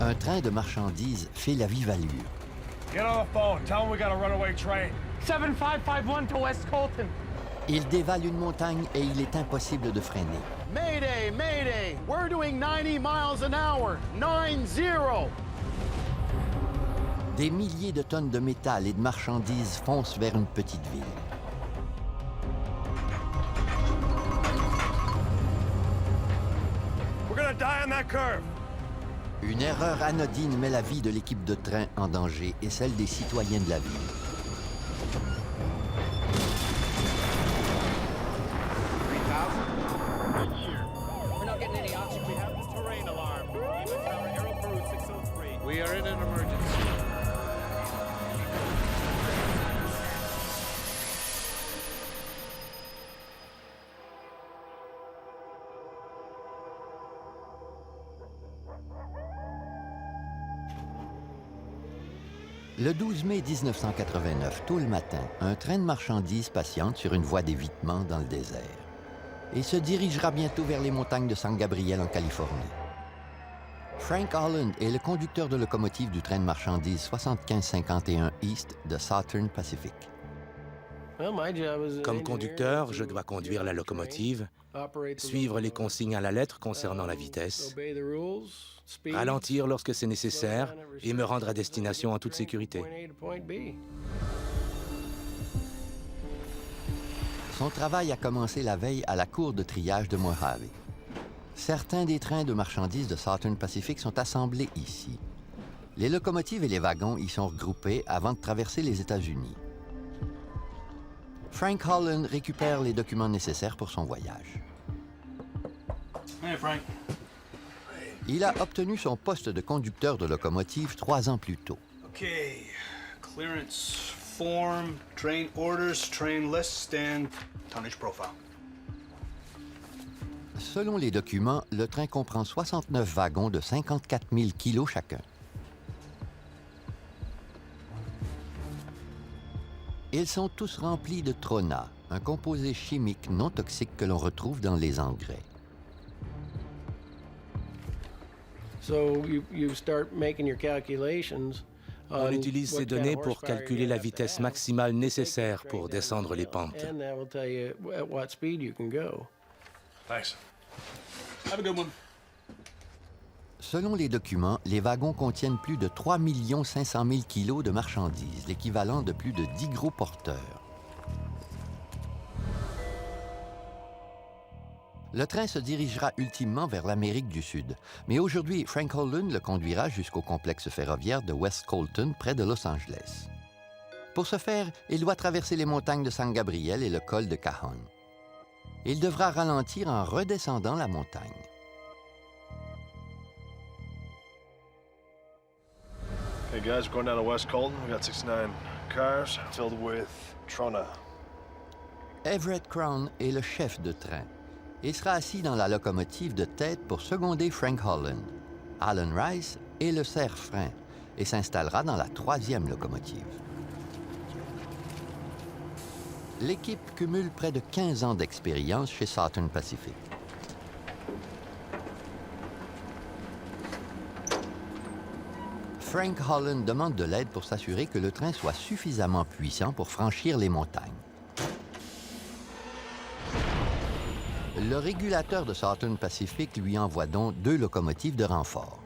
Un train de marchandises fait la vive allure. Get on the phone. Tell them we got a runaway train. 7551 to West Colton. Il dévale une montagne et il est impossible de freiner. Mayday, mayday! We're doing 90 miles an hour. 9-0! Des milliers de tonnes de métal et de marchandises foncent vers une petite ville. We're gonna die on that curve. Une erreur anodine met la vie de l'équipe de train en danger et celle des citoyens de la ville. We are in an emergency. Le 12 mai 1989, tôt le matin, un train de marchandises patiente sur une voie d'évitement dans le désert et se dirigera bientôt vers les montagnes de San Gabriel en Californie. Frank Holland est le conducteur de locomotive du train de marchandises 7551 East de Southern Pacific. Comme conducteur, je dois conduire la locomotive, suivre les consignes à la lettre concernant la vitesse, ralentir lorsque c'est nécessaire et me rendre à destination en toute sécurité. Son travail a commencé la veille à la cour de triage de Mojave. Certains des trains de marchandises de Southern Pacific sont assemblés ici. Les locomotives et les wagons y sont regroupés avant de traverser les États-Unis. Frank Holland récupère les documents nécessaires pour son voyage. Hey, Frank. Il a obtenu son poste de conducteur de locomotive 3 ans plus tôt. Okay, clearance form, train orders, train list, and tonnage profile. Selon les documents, le train comprend 69 wagons de 54 000 kilos chacun. Ils sont tous remplis de trona, un composé chimique non toxique que l'on retrouve dans les engrais. On utilise ces données pour calculer la vitesse maximale nécessaire pour descendre les pentes. Thanks. Have a good one. Selon les documents, les wagons contiennent plus de 3 500 000 kilos de marchandises, l'équivalent de plus de 10 gros porteurs. Le train se dirigera ultimement vers l'Amérique du Sud, mais aujourd'hui, Frank Holland le conduira jusqu'au complexe ferroviaire de West Colton, près de Los Angeles. Pour ce faire, il doit traverser les montagnes de San Gabriel et le col de Cajon. Il devra ralentir en redescendant la montagne. Hey guys, we're going down to West Colton. We got 69 cars filled with trona. Everett Crown est le chef de train. Il sera assis dans la locomotive de tête pour seconder Frank Holland. Alan Rice est le serre-frein et s'installera dans la 3e locomotive. L'équipe cumule près de 15 ans d'expérience chez Southern Pacific. Frank Holland demande de l'aide pour s'assurer que le train soit suffisamment puissant pour franchir les montagnes. Le régulateur de Southern Pacific lui envoie donc 2 locomotives de renfort.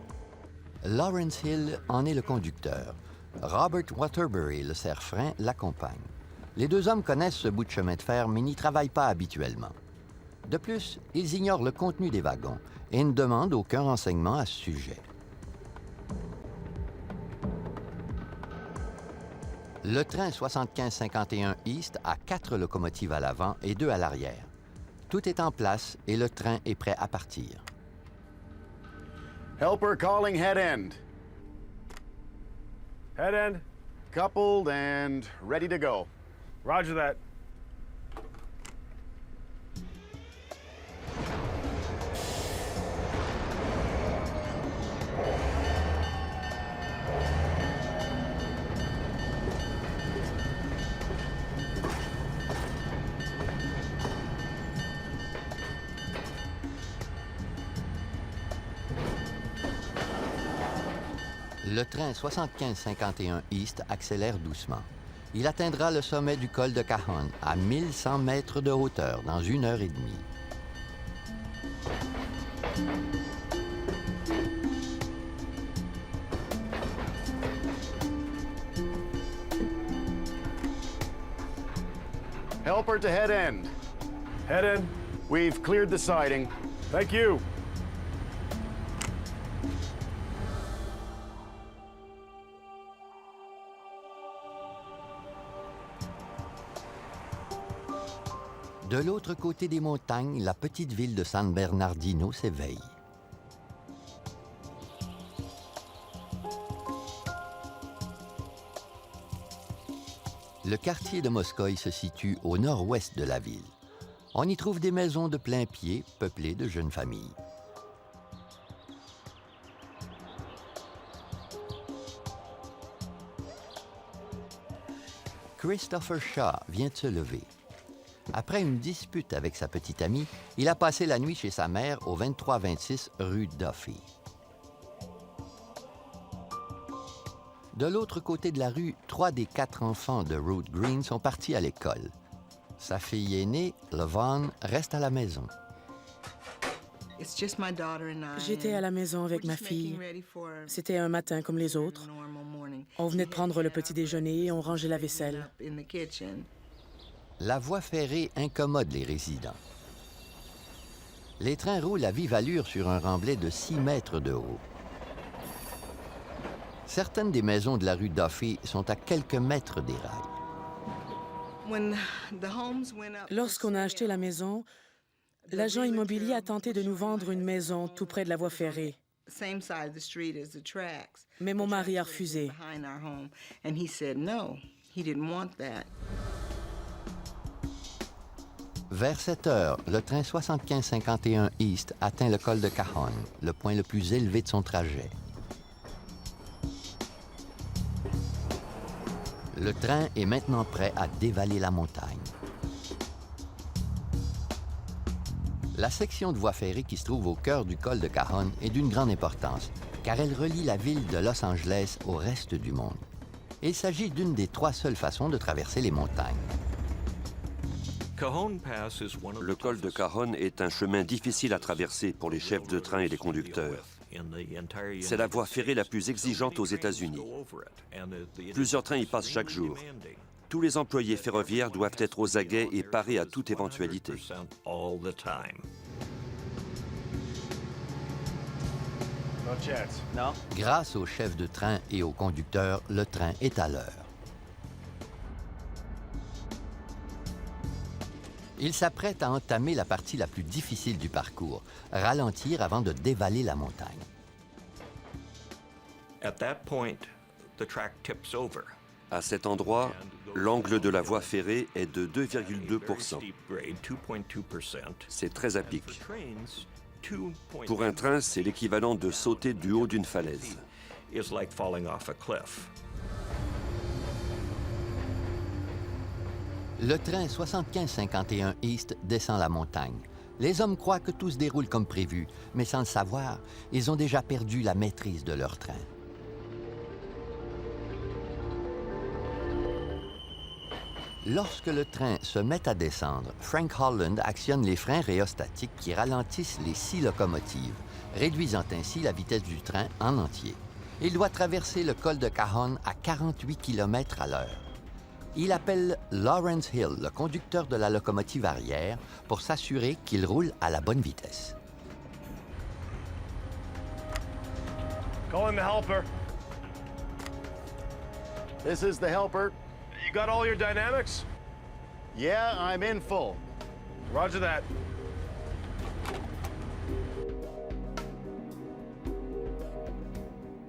Lawrence Hill en est le conducteur. Robert Waterbury, le serre-frein, l'accompagne. Les 2 hommes connaissent ce bout de chemin de fer, mais n'y travaillent pas habituellement. De plus, ils ignorent le contenu des wagons et ne demandent aucun renseignement à ce sujet. Le train 7551 East a 4 locomotives à l'avant et 2 à l'arrière. Tout est en place et le train est prêt à partir. Helper calling head end. Head end. Coupled and ready to go. Roger that. Le train 7551 East accélère doucement. Il atteindra le sommet du col de Cajon, à 1100 mètres de hauteur, dans 1 heure et demie. Helper to head end. Head in. We've cleared the siding. Thank you. De l'autre côté des montagnes, la petite ville de San Bernardino s'éveille. Le quartier de Moscoï se situe au nord-ouest de la ville. On y trouve des maisons de plein pied, peuplées de jeunes familles. Christopher Shaw vient de se lever. Après une dispute avec sa petite amie, il a passé la nuit chez sa mère au 2326 rue Duffy. De l'autre côté de la rue, 3 des 4 enfants de Ruth Green sont partis à l'école. Sa fille aînée, Lavon, reste à la maison. J'étais à la maison avec ma fille. C'était un matin comme les autres. On venait de prendre le petit déjeuner et on rangeait la vaisselle. La voie ferrée incommode les résidents. Les trains roulent à vive allure sur un remblai de 6 mètres de haut. Certaines des maisons de la rue Duffy sont à quelques mètres des rails. Lorsqu'on a acheté la maison, l'agent immobilier a tenté de nous vendre une maison tout près de la voie ferrée. Mais mon mari a refusé. Vers 7 heures, le train 7551 East atteint le col de Cajon, le point le plus élevé de son trajet. Le train est maintenant prêt à dévaler la montagne. La section de voie ferrée qui se trouve au cœur du col de Cajon est d'une grande importance, car elle relie la ville de Los Angeles au reste du monde. Il s'agit d'une des 3 seules façons de traverser les montagnes. Le col de Cajon est un chemin difficile à traverser pour les chefs de train et les conducteurs. C'est la voie ferrée la plus exigeante aux États-Unis. Plusieurs trains y passent chaque jour. Tous les employés ferroviaires doivent être aux aguets et parés à toute éventualité. Grâce aux chefs de train et aux conducteurs, le train est à l'heure. Il s'apprête à entamer la partie la plus difficile du parcours, ralentir avant de dévaler la montagne. À cet endroit, l'angle de la voie ferrée est de 2,2%. C'est très à pic. Pour un train, c'est l'équivalent de sauter du haut d'une falaise. Le train 7551 East descend la montagne. Les hommes croient que tout se déroule comme prévu, mais sans le savoir, ils ont déjà perdu la maîtrise de leur train. Lorsque le train se met à descendre, Frank Holland actionne les freins rhéostatiques qui ralentissent les 6 locomotives, réduisant ainsi la vitesse du train en entier. Il doit traverser le col de Cajon à 48 km à l'heure. Il appelle Lawrence Hill, le conducteur de la locomotive arrière, pour s'assurer qu'il roule à la bonne vitesse. Call in the helper. This is the helper. You got all your dynamics? Yeah, I'm in full. Roger that.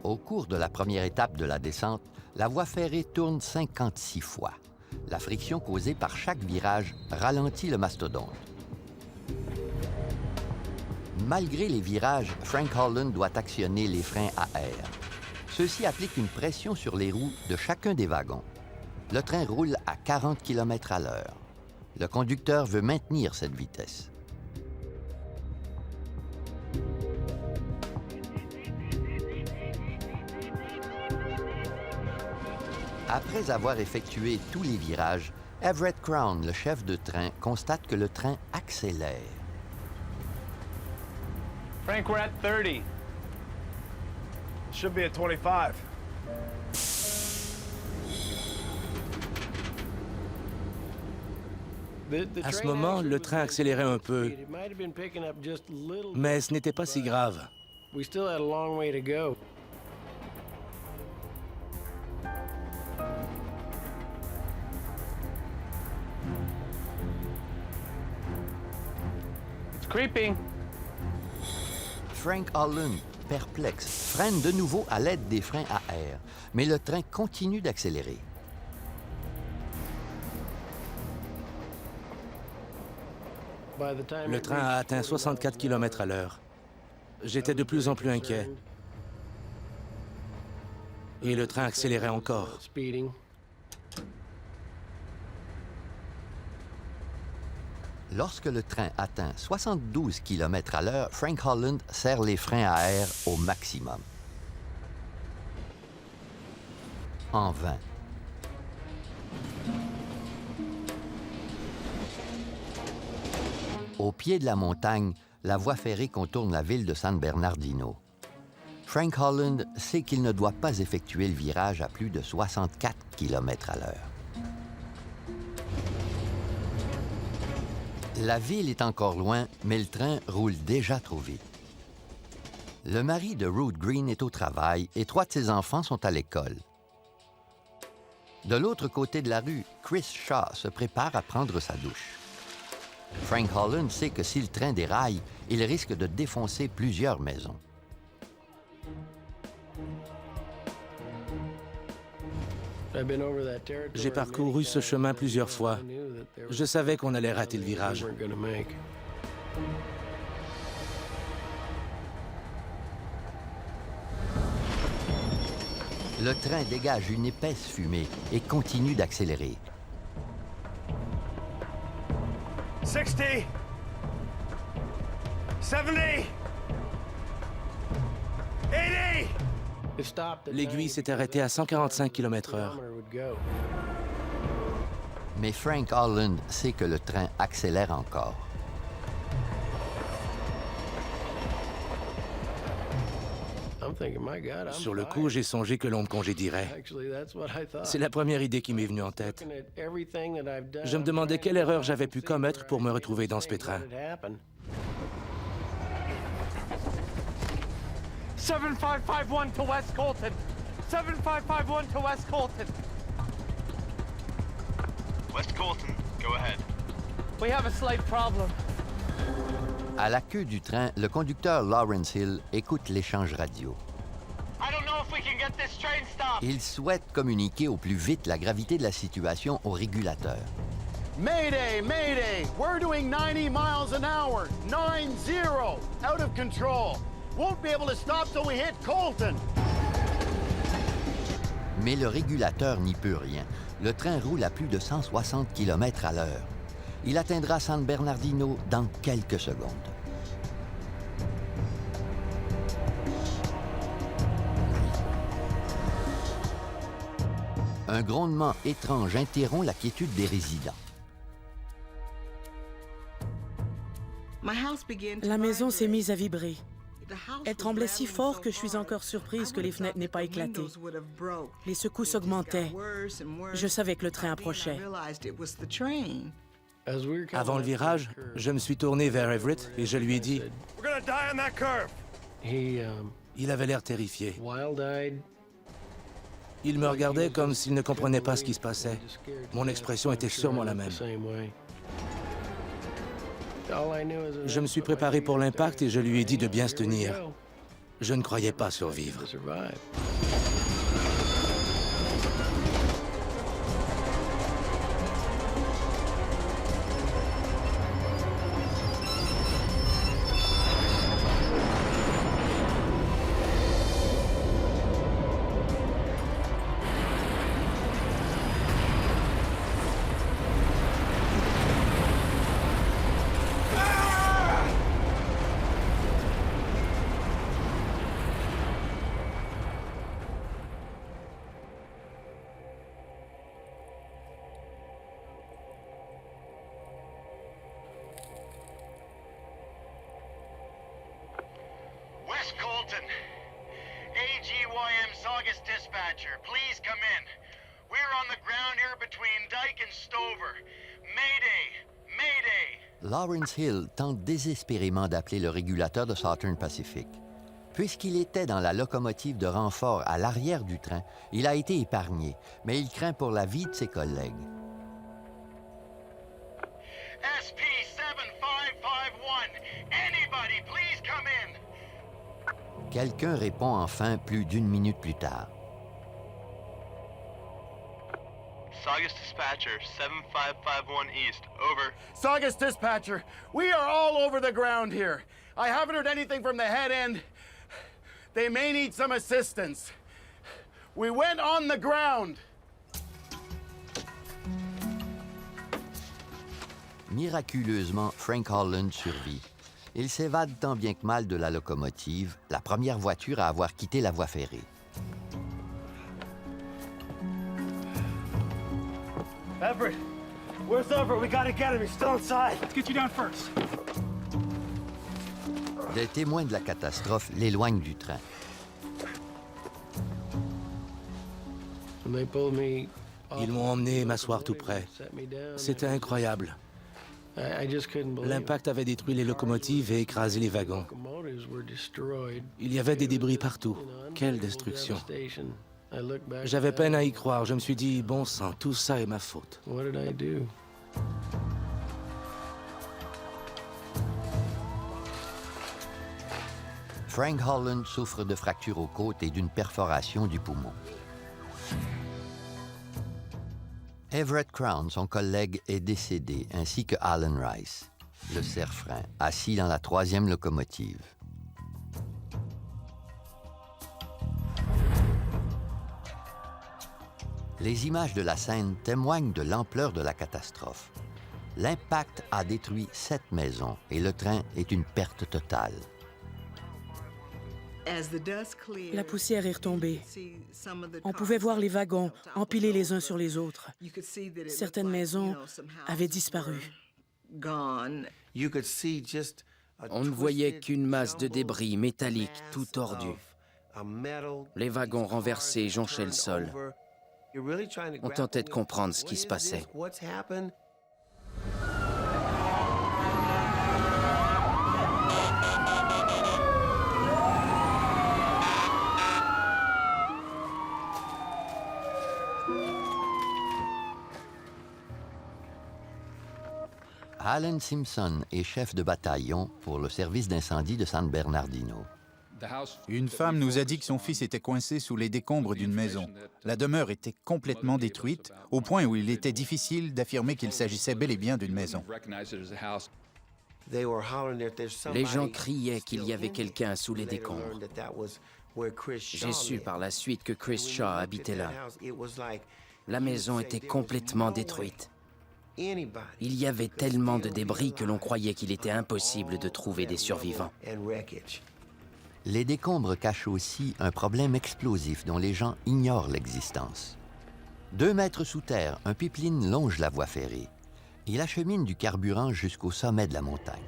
Au cours de la première étape de la descente, la voie ferrée tourne 56 fois. La friction causée par chaque virage ralentit le mastodonte. Malgré les virages, Frank Holland doit actionner les freins à air. Ceux-ci appliquent une pression sur les roues de chacun des wagons. Le train roule à 40 km à l'heure. Le conducteur veut maintenir cette vitesse. Après avoir effectué tous les virages, Everett Crown, le chef de train, constate que le train accélère. Frank, we're at 30. Should be at 25. À ce moment, le train accélérait un peu, mais ce n'était pas si grave. We still had a long way to go. It's creeping. Frank Holland, perplexe, freine de nouveau à l'aide des freins à air, mais le train continue d'accélérer. Le train a atteint 64 km à l'heure. J'étais de plus en plus inquiet. Et le train accélérait encore. Lorsque le train atteint 72 km à l'heure, Frank Holland serre les freins à air au maximum. En vain. Au pied de la montagne, la voie ferrée contourne la ville de San Bernardino. Frank Holland sait qu'il ne doit pas effectuer le virage à plus de 64 km à l'heure. La ville est encore loin, mais le train roule déjà trop vite. Le mari de Ruth Green est au travail et 3 de ses enfants sont à l'école. De l'autre côté de la rue, Chris Shaw se prépare à prendre sa douche. Frank Holland sait que si le train déraille, il risque de défoncer plusieurs maisons. J'ai parcouru ce chemin plusieurs fois. Je savais qu'on allait rater le virage. Le train dégage une épaisse fumée et continue d'accélérer. 60! 70! 80! L'aiguille s'est arrêtée à 145 km/h. Mais Frank Holland sait que le train accélère encore. Sur le coup, j'ai songé que l'on me congédierait. C'est la première idée qui m'est venue en tête. Je me demandais quelle erreur j'avais pu commettre pour me retrouver dans ce pétrin. 7551 to West Colton. 7551 to West Colton. West Colton, go ahead. We have a slight problem. À la queue du train, le conducteur Lawrence Hill écoute l'échange radio. I don't know if we can get this train stopped. Il souhaite communiquer au plus vite la gravité de la situation au régulateur. Mayday, mayday! We're doing 90 miles an hour. 90! Out of control. Won't be able to stop till we hit Colton. Mais le régulateur n'y peut rien. Le train roule à plus de 160 km à l'heure. Il atteindra San Bernardino dans quelques secondes. Un grondement étrange interrompt la quiétude des résidents. La maison s'est mise à vibrer. Elle tremblait si fort que je suis encore surprise que les fenêtres n'aient pas éclaté. Les secousses augmentaient. Je savais que le train approchait. Avant le virage, je me suis tourné vers Everett et je lui ai dit... We're gonna die on that curve! Il avait l'air terrifié. Il me regardait comme s'il ne comprenait pas ce qui se passait. Mon expression était sûrement la même. Je me suis préparé pour l'impact et je lui ai dit de bien se tenir. Je ne croyais pas survivre. Colton. AGYM Saugus dispatcher, please come in. We're on the ground here between Dyke and Stover. Mayday! Mayday! Lawrence Hill tente désespérément d'appeler le régulateur de Southern Pacific. Puisqu'il était dans la locomotive de renfort à l'arrière du train, il a été épargné, mais il craint pour la vie de ses collègues. SP7551, anybody please come in! Quelqu'un répond enfin plus d'une minute plus tard. Saugus dispatcher, 7551 East, over. Saugus dispatcher, we are all over the ground here. I haven't heard anything from the head end. They may need some assistance. We went on the ground. Miraculeusement, Frank Holland survit. Il s'évade tant bien que mal de la locomotive, la première voiture à avoir quitté la voie ferrée. Everett, where's Everett? We gotta get him. He's still inside. Let's get you down first. Des témoins de la catastrophe l'éloignent du train. Ils m'ont emmené m'asseoir tout près. C'était incroyable. L'impact avait détruit les locomotives et écrasé les wagons. Il y avait des débris partout. Quelle destruction. J'avais peine à y croire. Je me suis dit, bon sang, tout ça est ma faute. Frank Holland souffre de fractures aux côtes et d'une perforation du poumon. Everett Crown, son collègue, est décédé, ainsi que Alan Rice, le serre-frein, assis dans la troisième locomotive. Les images de la scène témoignent de l'ampleur de la catastrophe. L'impact a détruit 7 maisons et le train est une perte totale. La poussière est retombée. On pouvait voir les wagons empilés les uns sur les autres. Certaines maisons avaient disparu. On ne voyait qu'une masse de débris métalliques tout tordus. Les wagons renversés jonchaient le sol. On tentait de comprendre ce qui se passait. Alan Simpson est chef de bataillon pour le service d'incendie de San Bernardino. Une femme nous a dit que son fils était coincé sous les décombres d'une maison. La demeure était complètement détruite, au point où il était difficile d'affirmer qu'il s'agissait bel et bien d'une maison. Les gens criaient qu'il y avait quelqu'un sous les décombres. J'ai su par la suite que Chris Shaw habitait là. La maison était complètement détruite. Il y avait tellement de débris que l'on croyait qu'il était impossible de trouver des survivants. Les décombres cachent aussi un problème explosif dont les gens ignorent l'existence. 2 mètres sous terre, un pipeline longe la voie ferrée. Il achemine du carburant jusqu'au sommet de la montagne.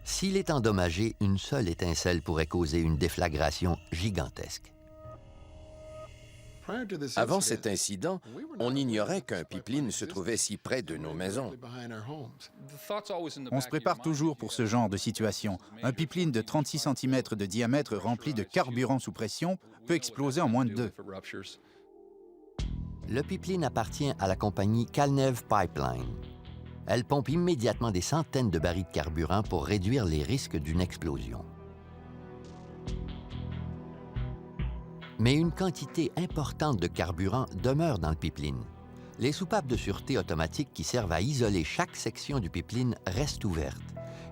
S'il est endommagé, une seule étincelle pourrait causer une déflagration gigantesque. Avant cet incident, on ignorait qu'un pipeline se trouvait si près de nos maisons. On se prépare toujours pour ce genre de situation. Un pipeline de 36 cm de diamètre rempli de carburant sous pression peut exploser en moins de 2. Le pipeline appartient à la compagnie Calnev Pipeline. Elle pompe immédiatement des centaines de barils de carburant pour réduire les risques d'une explosion. Mais une quantité importante de carburant demeure dans le pipeline. Les soupapes de sûreté automatiques qui servent à isoler chaque section du pipeline restent ouvertes.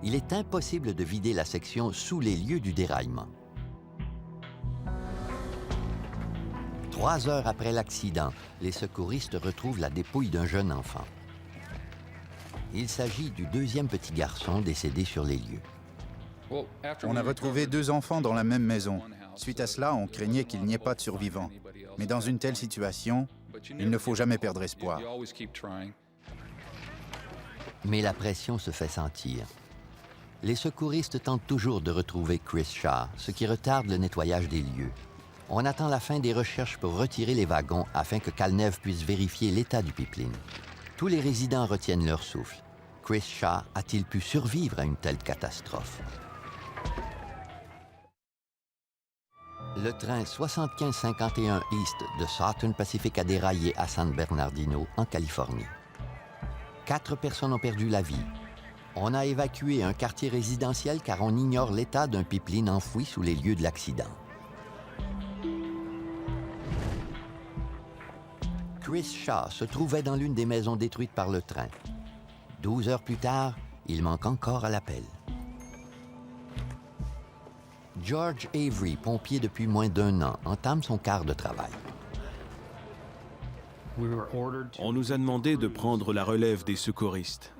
Il est impossible de vider la section sous les lieux du déraillement. 3 heures après l'accident, les secouristes retrouvent la dépouille d'un jeune enfant. Il s'agit du 2e petit garçon décédé sur les lieux. On a retrouvé 2 enfants dans la même maison. Suite à cela, on craignait qu'il n'y ait pas de survivants. Mais dans une telle situation, il ne faut jamais perdre espoir. Mais la pression se fait sentir. Les secouristes tentent toujours de retrouver Chris Shaw, ce qui retarde le nettoyage des lieux. On attend la fin des recherches pour retirer les wagons afin que Calnev puisse vérifier l'état du pipeline. Tous les résidents retiennent leur souffle. Chris Shaw a-t-il pu survivre à une telle catastrophe? Le train 7551 East de Southern Pacific a déraillé à San Bernardino, en Californie. 4 personnes ont perdu la vie. On a évacué un quartier résidentiel car on ignore l'état d'un pipeline enfoui sous les lieux de l'accident. Chris Shaw se trouvait dans l'une des maisons détruites par le train. 12 heures plus tard, il manque encore à l'appel. George Avery, pompier depuis moins d'1 an, entame son quart de travail. On nous a demandé de prendre la relève des secouristes.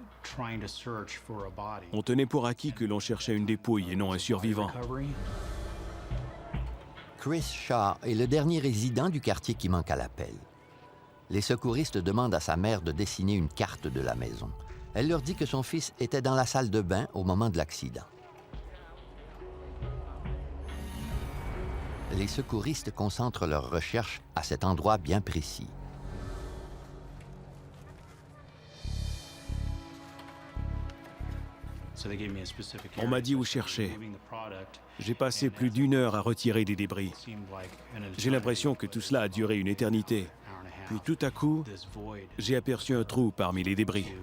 On tenait pour acquis que l'on cherchait une dépouille et non un survivant. Chris Shaw est le dernier résident du quartier qui manque à l'appel. Les secouristes demandent à sa mère de dessiner une carte de la maison. Elle leur dit que son fils était dans la salle de bain au moment de l'accident. Les secouristes concentrent leurs recherches à cet endroit bien précis. On m'a dit où chercher. J'ai passé plus d'1 heure à retirer des débris. J'ai l'impression que tout cela a duré une éternité. Puis tout à coup, j'ai aperçu un trou parmi les débris.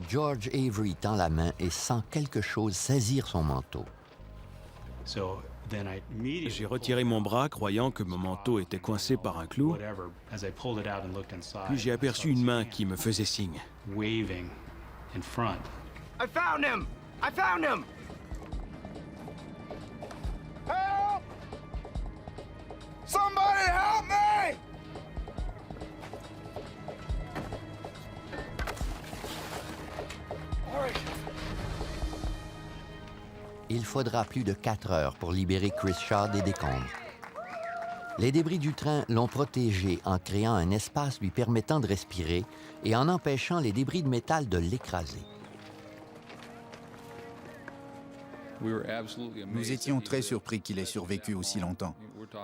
George Avery tend la main et sent quelque chose saisir son manteau. J'ai retiré mon bras croyant que mon manteau était coincé par un clou. Puis j'ai aperçu une main qui me faisait signe. I found him! I found him! Help! Somebody help me! Il faudra plus de 4 heures pour libérer Chris Shaw des décombres. Les débris du train l'ont protégé en créant un espace lui permettant de respirer et en empêchant les débris de métal de l'écraser. Nous étions très surpris qu'il ait survécu aussi longtemps.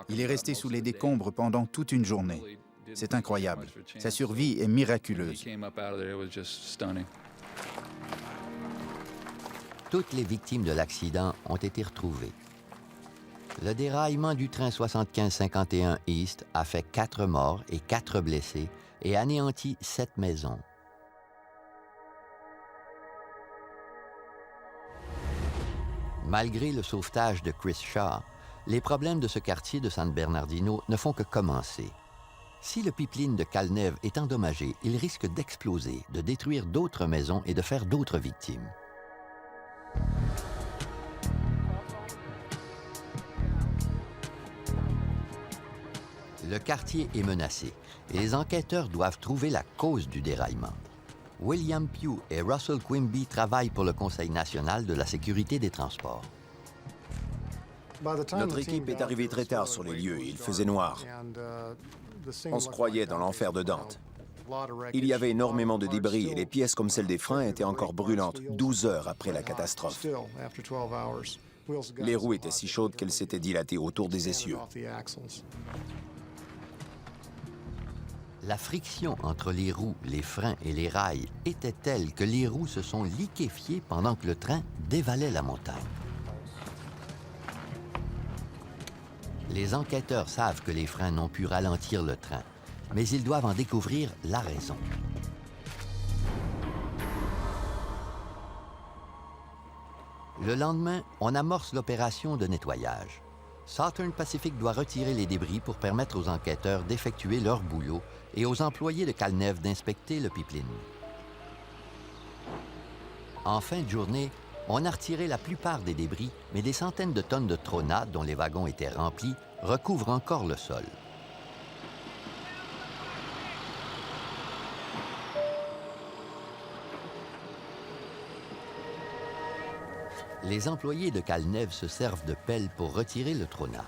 Il est resté sous les décombres pendant toute une journée. C'est incroyable. Sa survie est miraculeuse. Toutes les victimes de l'accident ont été retrouvées. Le déraillement du train 7551 East a fait 4 morts et 4 blessés et anéanti 7 maisons. Malgré le sauvetage de Chris Shaw, les problèmes de ce quartier de San Bernardino ne font que commencer. Si le pipeline de Calnev est endommagé, il risque d'exploser, de détruire d'autres maisons et de faire d'autres victimes. Le quartier est menacé et les enquêteurs doivent trouver la cause du déraillement. William Pugh et Russell Quimby travaillent pour le Conseil national de la sécurité des transports. Notre équipe est arrivée très tard sur les lieux et il faisait noir. On se croyait dans l'enfer de Dante. Il y avait énormément de débris et les pièces comme celles des freins étaient encore brûlantes 12 heures après la catastrophe. Les roues étaient si chaudes qu'elles s'étaient dilatées autour des essieux. La friction entre les roues, les freins et les rails était telle que les roues se sont liquéfiées pendant que le train dévalait la montagne. Les enquêteurs savent que les freins n'ont pu ralentir le train, mais ils doivent en découvrir la raison. Le lendemain, on amorce l'opération de nettoyage. Southern Pacific doit retirer les débris pour permettre aux enquêteurs d'effectuer leur boulot et aux employés de Calnev d'inspecter le pipeline. En fin de journée, on a retiré la plupart des débris, mais des centaines de tonnes de trona, dont les wagons étaient remplis, recouvrent encore le sol. Les employés de Calnev se servent de pelles pour retirer le trona.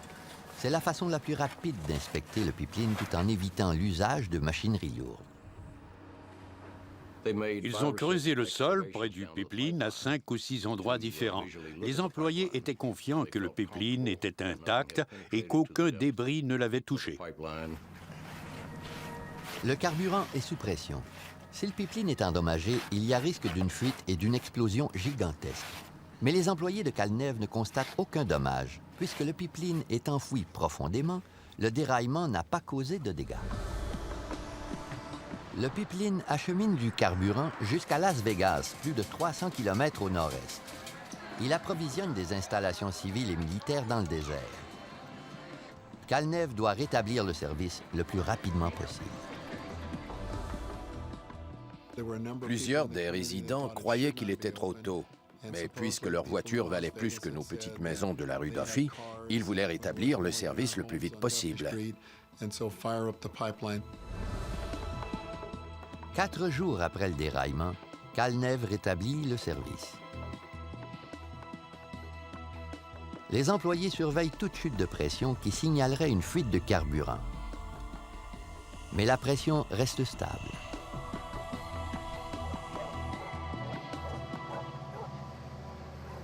C'est la façon la plus rapide d'inspecter le pipeline tout en évitant l'usage de machinerie lourde. Ils ont creusé le sol près du pipeline à 5 ou 6 endroits différents. Les employés étaient confiants que le pipeline était intact et qu'aucun débris ne l'avait touché. Le carburant est sous pression. Si le pipeline est endommagé, il y a risque d'une fuite et d'une explosion gigantesque. Mais les employés de Calnev ne constatent aucun dommage. Puisque le pipeline est enfoui profondément, le déraillement n'a pas causé de dégâts. Le pipeline achemine du carburant jusqu'à Las Vegas, plus de 300 km au nord-est. Il approvisionne des installations civiles et militaires dans le désert. Calnev doit rétablir le service le plus rapidement possible. Plusieurs des résidents croyaient qu'il était trop tôt. Mais puisque leur voiture valait plus que nos petites maisons de la rue Duffy, ils voulaient rétablir le service le plus vite possible. 4 jours après le déraillement, Calnev rétablit le service. Les employés surveillent toute chute de pression qui signalerait une fuite de carburant. Mais la pression reste stable.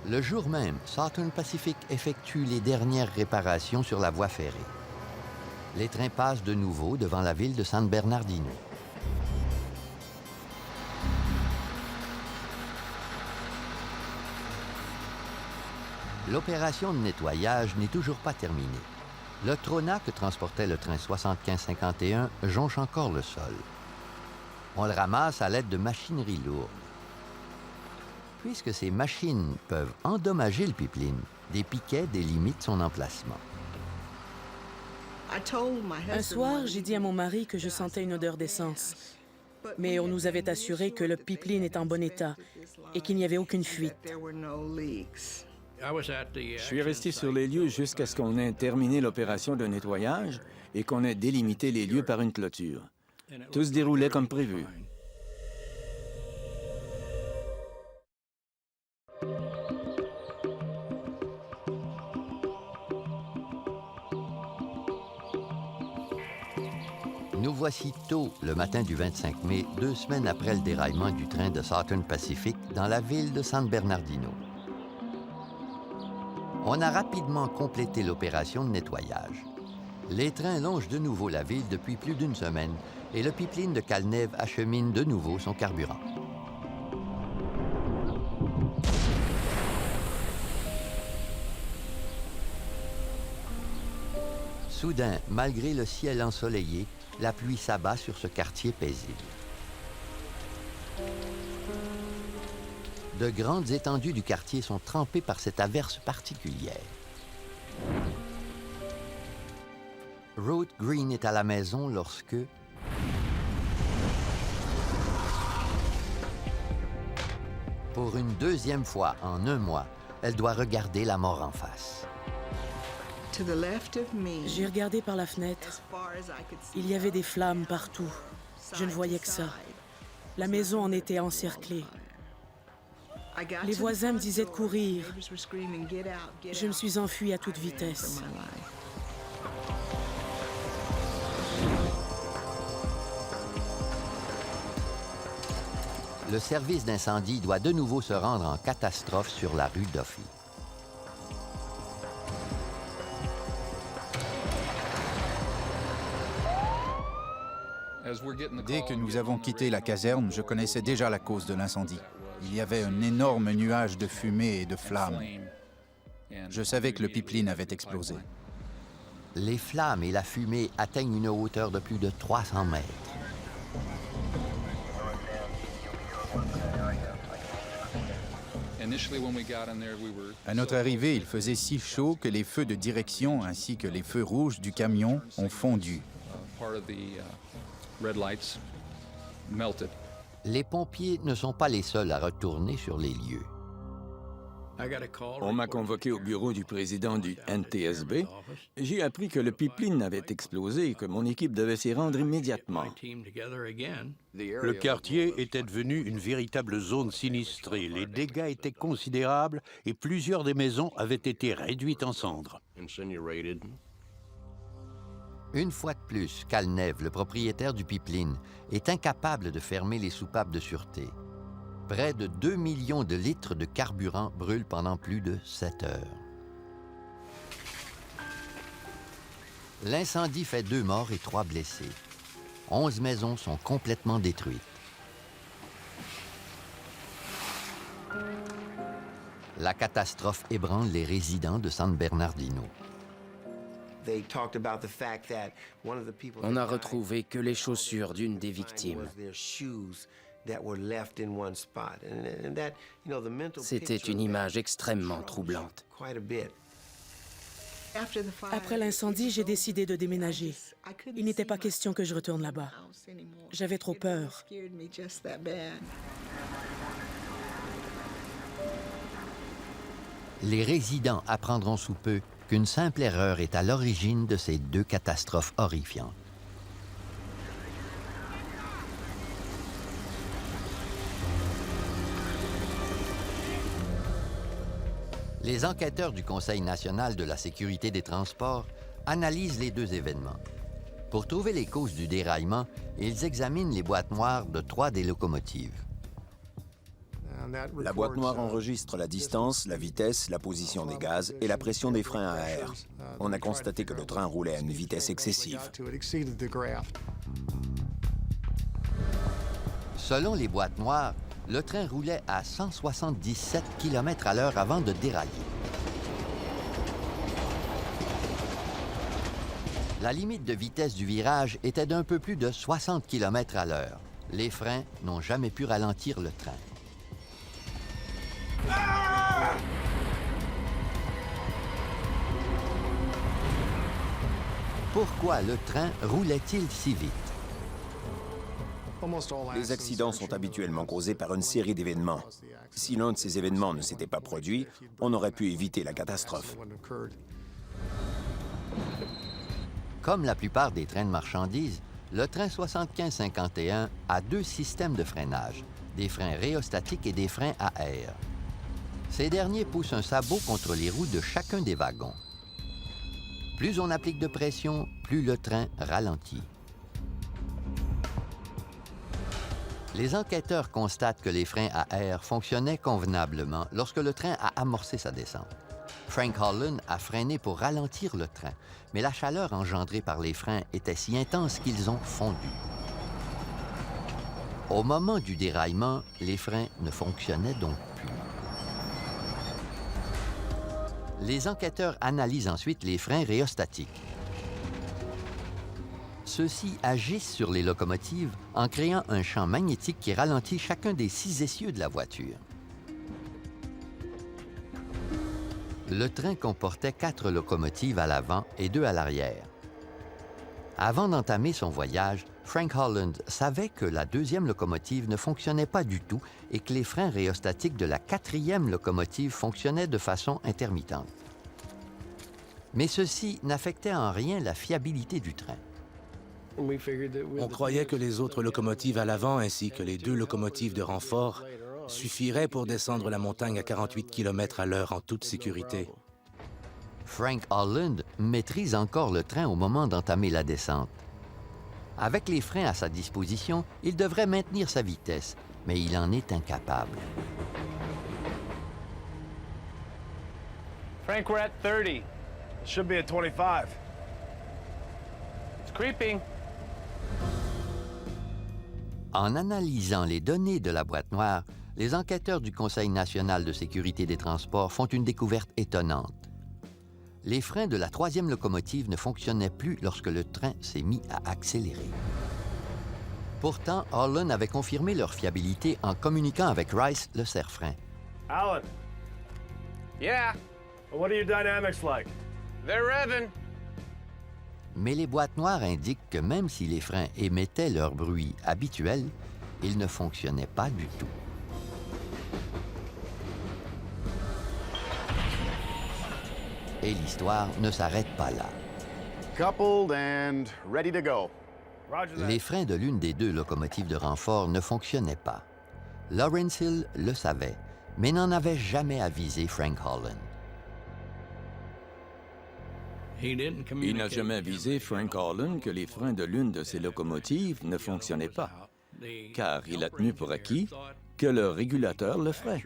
Le jour même, Southern Pacific effectue les dernières réparations sur la voie ferrée. Les trains passent de nouveau devant la ville de San Bernardino. L'opération de nettoyage n'est toujours pas terminée. Le trona que transportait le train 7551 jonche encore le sol. On le ramasse à l'aide de machinerie lourde. Puisque ces machines peuvent endommager le pipeline, des piquets délimitent son emplacement. Un soir, j'ai dit à mon mari que je sentais une odeur d'essence. Mais on nous avait assuré que le pipeline est en bon état et qu'il n'y avait aucune fuite. Je suis resté sur les lieux jusqu'à ce qu'on ait terminé l'opération de nettoyage et qu'on ait délimité les lieux par une clôture. Tout se déroulait comme prévu. Nous voici tôt, le matin du 25 mai, 2 semaines après le déraillement du train de Southern Pacific dans la ville de San Bernardino. On a rapidement complété l'opération de nettoyage. Les trains longent de nouveau la ville depuis plus d'une semaine et le pipeline de Calnev achemine de nouveau son carburant. Soudain, malgré le ciel ensoleillé, la pluie s'abat sur ce quartier paisible. De grandes étendues du quartier sont trempées par cette averse particulière. Ruth Green est à la maison lorsque... Pour une deuxième fois en un mois, elle doit regarder la mort en face. J'ai regardé par la fenêtre. Il y avait des flammes partout. Je ne voyais que ça. La maison en était encerclée. Les voisins me disaient de courir. Je me suis enfuie à toute vitesse. Le service d'incendie doit de nouveau se rendre en catastrophe sur la rue Duffy. Dès que nous avons quitté la caserne, je connaissais déjà la cause de l'incendie. Il y avait un énorme nuage de fumée et de flammes. Je savais que le pipeline avait explosé. Les flammes et la fumée atteignent une hauteur de plus de 300 mètres. À notre arrivée, il faisait si chaud que les feux de direction ainsi que les feux rouges du camion ont fondu. Les pompiers ne sont pas les seuls à retourner sur les lieux. On m'a convoqué au bureau du président du NTSB. J'ai appris que le pipeline avait explosé et que mon équipe devait s'y rendre immédiatement. Le quartier était devenu une véritable zone sinistrée. Les dégâts étaient considérables et plusieurs des maisons avaient été réduites en cendres. Une fois de plus, Calnev, le propriétaire du pipeline, est incapable de fermer les soupapes de sûreté. Près de 2 millions de litres de carburant brûlent pendant plus de 7 heures. L'incendie fait 2 morts et 3 blessés. 11 maisons sont complètement détruites. La catastrophe ébranle les résidents de San Bernardino. On n'a retrouvé que les chaussures d'une des victimes. C'était une image extrêmement troublante. Après l'incendie, j'ai décidé de déménager. Il n'était pas question que je retourne là-bas. J'avais trop peur. Les résidents apprendront sous peu qu'une simple erreur est à l'origine de ces 2 catastrophes horrifiantes. Les enquêteurs du Conseil national de la sécurité des transports analysent les 2 événements. Pour trouver les causes du déraillement, ils examinent les boîtes noires de 3 des locomotives. La boîte noire enregistre la distance, la vitesse, la position des gaz et la pression des freins à air. On a constaté que le train roulait à une vitesse excessive. Selon les boîtes noires, le train roulait à 177 km/h avant de dérailler. La limite de vitesse du virage était d'un peu plus de 60 km/h. Les freins n'ont jamais pu ralentir le train. Pourquoi le train roulait-il si vite? Les accidents sont habituellement causés par une série d'événements. Si l'un de ces événements ne s'était pas produit, on aurait pu éviter la catastrophe. Comme la plupart des trains de marchandises, le train 7551 a 2 systèmes de freinage, des freins rhéostatiques et des freins à air. Ces derniers poussent un sabot contre les roues de chacun des wagons. Plus on applique de pression, plus le train ralentit. Les enquêteurs constatent que les freins à air fonctionnaient convenablement lorsque le train a amorcé sa descente. Frank Holland a freiné pour ralentir le train, mais la chaleur engendrée par les freins était si intense qu'ils ont fondu. Au moment du déraillement, les freins ne fonctionnaient donc plus. Les enquêteurs analysent ensuite les freins rhéostatiques. Ceux-ci agissent sur les locomotives en créant un champ magnétique qui ralentit chacun des 6 essieux de la voiture. Le train comportait 4 locomotives à l'avant et 2 à l'arrière. Avant d'entamer son voyage, Frank Holland savait que la 2e locomotive ne fonctionnait pas du tout et que les freins rhéostatiques de la 4e locomotive fonctionnaient de façon intermittente. Mais ceci n'affectait en rien la fiabilité du train. On croyait que les autres locomotives à l'avant ainsi que les 2 locomotives de renfort suffiraient pour descendre la montagne à 48 km/h en toute sécurité. Frank Holland maîtrise encore le train au moment d'entamer la descente. Avec les freins à sa disposition, il devrait maintenir sa vitesse, mais il en est incapable. Frank, we're at 30. It should be at 25. It's creeping. En analysant les données de la boîte noire, les enquêteurs du Conseil national de sécurité des transports font une découverte étonnante. Les freins de la 3e locomotive ne fonctionnaient plus lorsque le train s'est mis à accélérer. Pourtant, Holland avait confirmé leur fiabilité en communiquant avec Rice, le serre-frein. Alan, Yeah, what are your dynamics like? they're revving. Mais les boîtes noires indiquent que même si les freins émettaient leur bruit habituel, ils ne fonctionnaient pas du tout. Et l'histoire ne s'arrête pas là. Coupled and ready to go. Les freins de l'une des 2 locomotives de renfort ne fonctionnaient pas. Lawrence Hill le savait, mais n'en avait jamais avisé Frank Holland. Il n'a jamais avisé Frank Holland que les freins de l'une de ses locomotives ne fonctionnaient pas, car il a tenu pour acquis que le régulateur le ferait.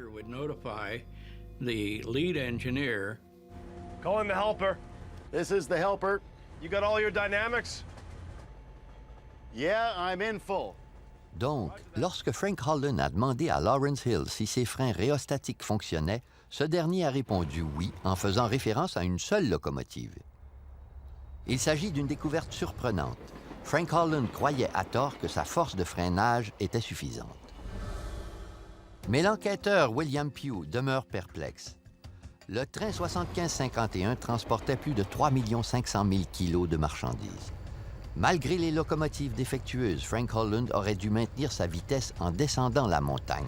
Calling the helper. This is the helper. You got all your dynamics? Yeah, I'm in full. Donc, lorsque Frank Holland a demandé à Lawrence Hill si ses freins rhéostatiques fonctionnaient, ce dernier a répondu oui en faisant référence à une seule locomotive. Il s'agit d'une découverte surprenante. Frank Holland croyait à tort que sa force de freinage était suffisante. Mais l'enquêteur William Pugh demeure perplexe. Le train 7551 transportait plus de 3 500 000 kilos de marchandises. Malgré les locomotives défectueuses, Frank Holland aurait dû maintenir sa vitesse en descendant la montagne.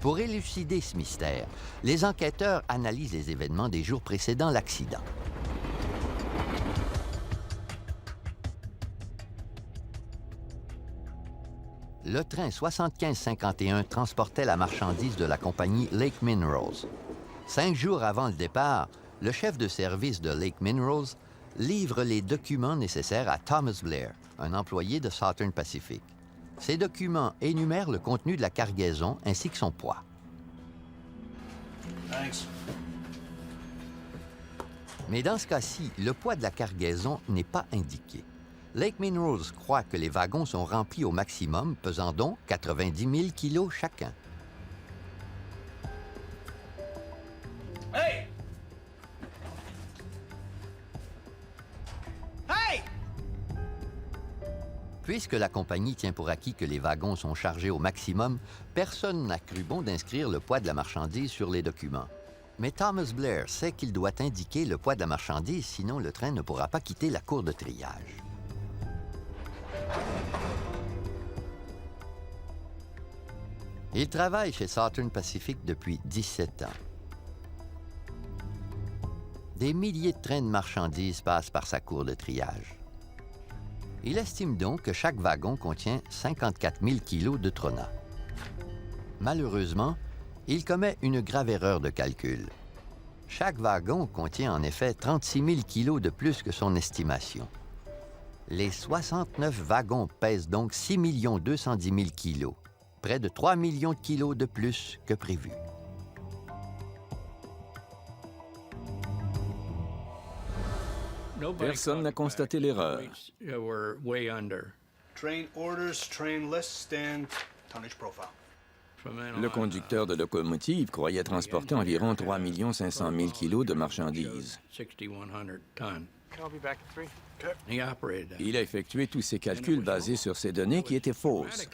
Pour élucider ce mystère, les enquêteurs analysent les événements des jours précédant l'accident. Le train 7551 transportait la marchandise de la compagnie Lake Minerals. 5 jours avant le départ, le chef de service de Lake Minerals livre les documents nécessaires à Thomas Blair, un employé de Southern Pacific. Ces documents énumèrent le contenu de la cargaison ainsi que son poids. Thanks. Mais dans ce cas-ci, le poids de la cargaison n'est pas indiqué. Lake Minerals croit que les wagons sont remplis au maximum, pesant donc 90 000 kilos chacun. Hey! Hey! Puisque la compagnie tient pour acquis que les wagons sont chargés au maximum, personne n'a cru bon d'inscrire le poids de la marchandise sur les documents. Mais Thomas Blair sait qu'il doit indiquer le poids de la marchandise, sinon le train ne pourra pas quitter la cour de triage. Il travaille chez Southern Pacific depuis 17 ans. Des milliers de trains de marchandises passent par sa cour de triage. Il estime donc que chaque wagon contient 54 000 kilos de trona. Malheureusement, il commet une grave erreur de calcul. Chaque wagon contient en effet 36 000 kilos de plus que son estimation. Les 69 wagons pèsent donc 6 210 000 kilos, près de 3 millions de kilos de plus que prévu. Personne n'a constaté l'erreur. Train orders, train list, and tonnage profile. Le conducteur de locomotive croyait transporter environ 3 500 000 kilos de marchandises. Il a effectué tous ses calculs basés sur ces données qui étaient fausses.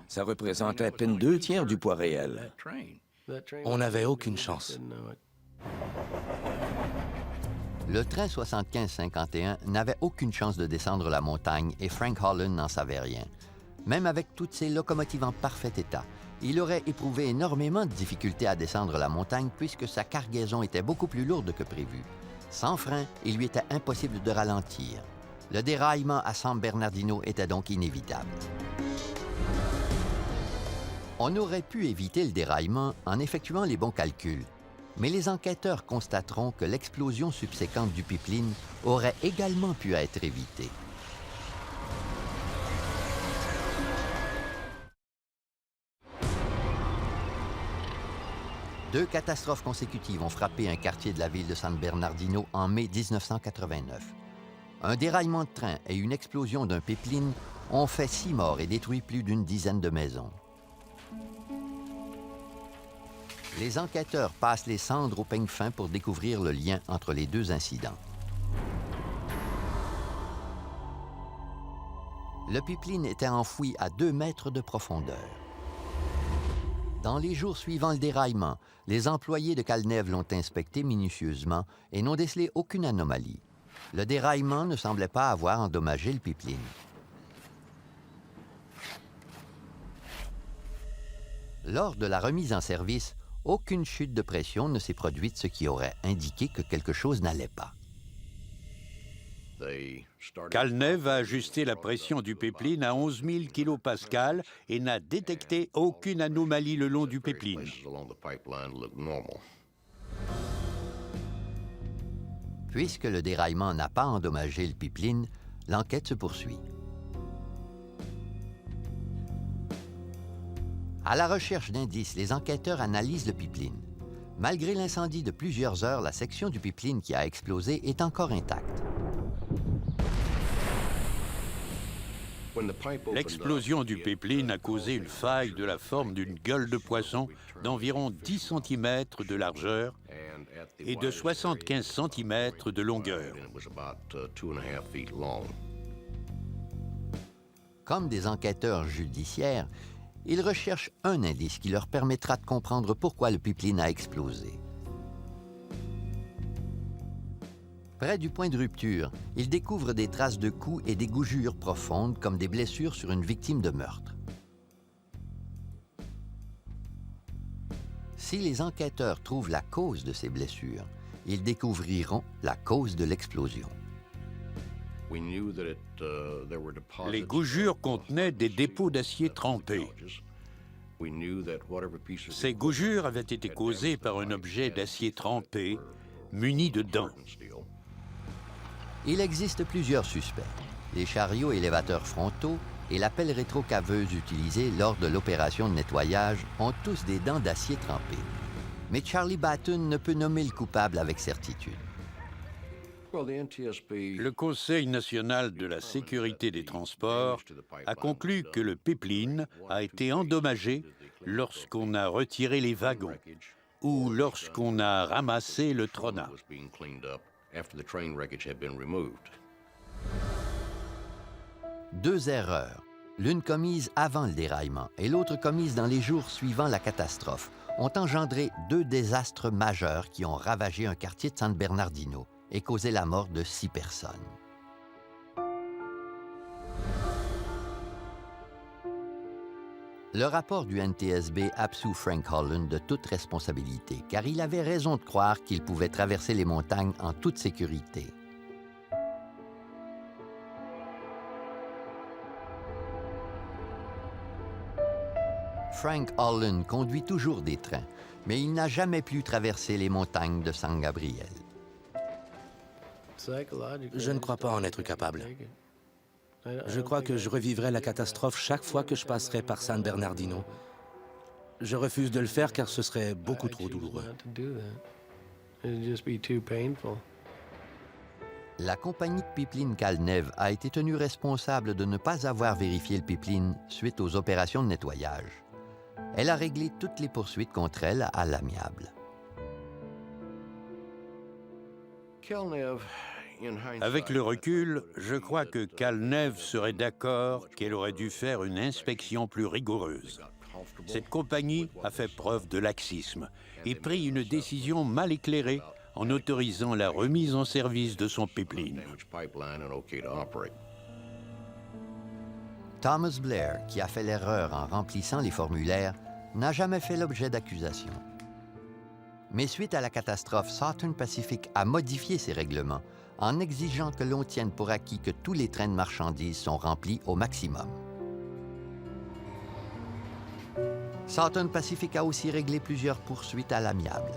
Ça représentait à peine 2/3 du poids réel. On n'avait aucune chance. Le train 7551 n'avait aucune chance de descendre la montagne et Frank Holland n'en savait rien. Même avec toutes ces locomotives en parfait état, il aurait éprouvé énormément de difficultés à descendre la montagne puisque sa cargaison était beaucoup plus lourde que prévu. Sans frein, il lui était impossible de ralentir. Le déraillement à San Bernardino était donc inévitable. On aurait pu éviter le déraillement en effectuant les bons calculs, mais les enquêteurs constateront que l'explosion subséquente du pipeline aurait également pu être évitée. Deux catastrophes consécutives ont frappé un quartier de la ville de San Bernardino en mai 1989. Un déraillement de train et une explosion d'un pipeline ont fait 6 morts et détruit plus d'une dizaine de maisons. Les enquêteurs passent les cendres au peigne fin pour découvrir le lien entre les deux incidents. Le pipeline était enfoui à 2 mètres de profondeur. Dans les jours suivant le déraillement, les employés de Calneve l'ont inspecté minutieusement et n'ont décelé aucune anomalie. Le déraillement ne semblait pas avoir endommagé le pipeline. Lors de la remise en service, aucune chute de pression ne s'est produite, ce qui aurait indiqué que quelque chose n'allait pas. Calneve a ajusté la pression du pipeline à 11 000 kPa et n'a détecté aucune anomalie le long du pipeline. Puisque le déraillement n'a pas endommagé le pipeline, l'enquête se poursuit. À la recherche d'indices, les enquêteurs analysent le pipeline. Malgré l'incendie de plusieurs heures, la section du pipeline qui a explosé est encore intacte. L'explosion du pipeline a causé une faille de la forme d'une gueule de poisson d'environ 10 cm de largeur et de 75 cm de longueur. Comme des enquêteurs judiciaires, ils recherchent un indice qui leur permettra de comprendre pourquoi le pipeline a explosé. Près du point de rupture, ils découvrent des traces de coups et des gougures profondes comme des blessures sur une victime de meurtre. Si les enquêteurs trouvent la cause de ces blessures, ils découvriront la cause de l'explosion. Les gougures contenaient des dépôts d'acier trempé. Ces gougures avaient été causées par un objet d'acier trempé muni de dents. Il existe plusieurs suspects. Les chariots élévateurs frontaux et la pelle rétrocaveuse utilisée lors de l'opération de nettoyage ont tous des dents d'acier trempé. Mais Charlie Batten ne peut nommer le coupable avec certitude. Le Conseil national de la sécurité des transports a conclu que le pipeline a été endommagé lorsqu'on a retiré les wagons ou lorsqu'on a ramassé le trona. Deux erreurs, l'une commise avant le déraillement et l'autre commise dans les jours suivant la catastrophe, ont engendré deux désastres majeurs qui ont ravagé un quartier de San Bernardino et causé la mort de 6 personnes. Le rapport du NTSB absout Frank Holland de toute responsabilité, car il avait raison de croire qu'il pouvait traverser les montagnes en toute sécurité. Frank Holland conduit toujours des trains, mais il n'a jamais pu traverser les montagnes de San Gabriel. Je ne crois pas en être capable. Je crois que je revivrai la catastrophe chaque fois que je passerai par San Bernardino. Je refuse de le faire car ce serait beaucoup trop douloureux. La compagnie de pipeline Calnev a été tenue responsable de ne pas avoir vérifié le pipeline suite aux opérations de nettoyage. Elle a réglé toutes les poursuites contre elle à l'amiable. Avec le recul, je crois que Calnev serait d'accord qu'elle aurait dû faire une inspection plus rigoureuse. Cette compagnie a fait preuve de laxisme et pris une décision mal éclairée en autorisant la remise en service de son pipeline. Thomas Blair, qui a fait l'erreur en remplissant les formulaires, n'a jamais fait l'objet d'accusation. Mais suite à la catastrophe, Southern Pacific a modifié ses règlements en exigeant que l'on tienne pour acquis que tous les trains de marchandises sont remplis au maximum. Southern Pacific a aussi réglé plusieurs poursuites à l'amiable.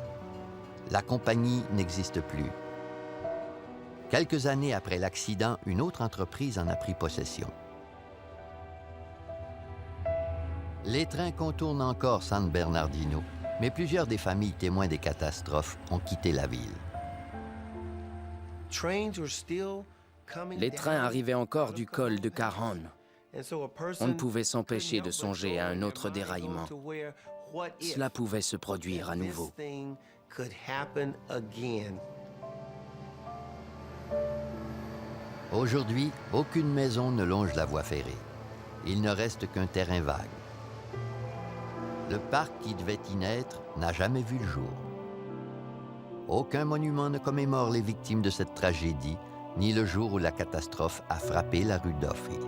La compagnie n'existe plus. Quelques années après l'accident, une autre entreprise en a pris possession. Les trains contournent encore San Bernardino, mais plusieurs des familles témoins des catastrophes ont quitté la ville. Les trains arrivaient encore du col de Cajon. On ne pouvait s'empêcher de songer à un autre déraillement. Cela pouvait se produire à nouveau. Aujourd'hui, aucune maison ne longe la voie ferrée. Il ne reste qu'un terrain vague. Le parc qui devait y naître n'a jamais vu le jour. Aucun monument ne commémore les victimes de cette tragédie, ni le jour où la catastrophe a frappé la rue Duffy.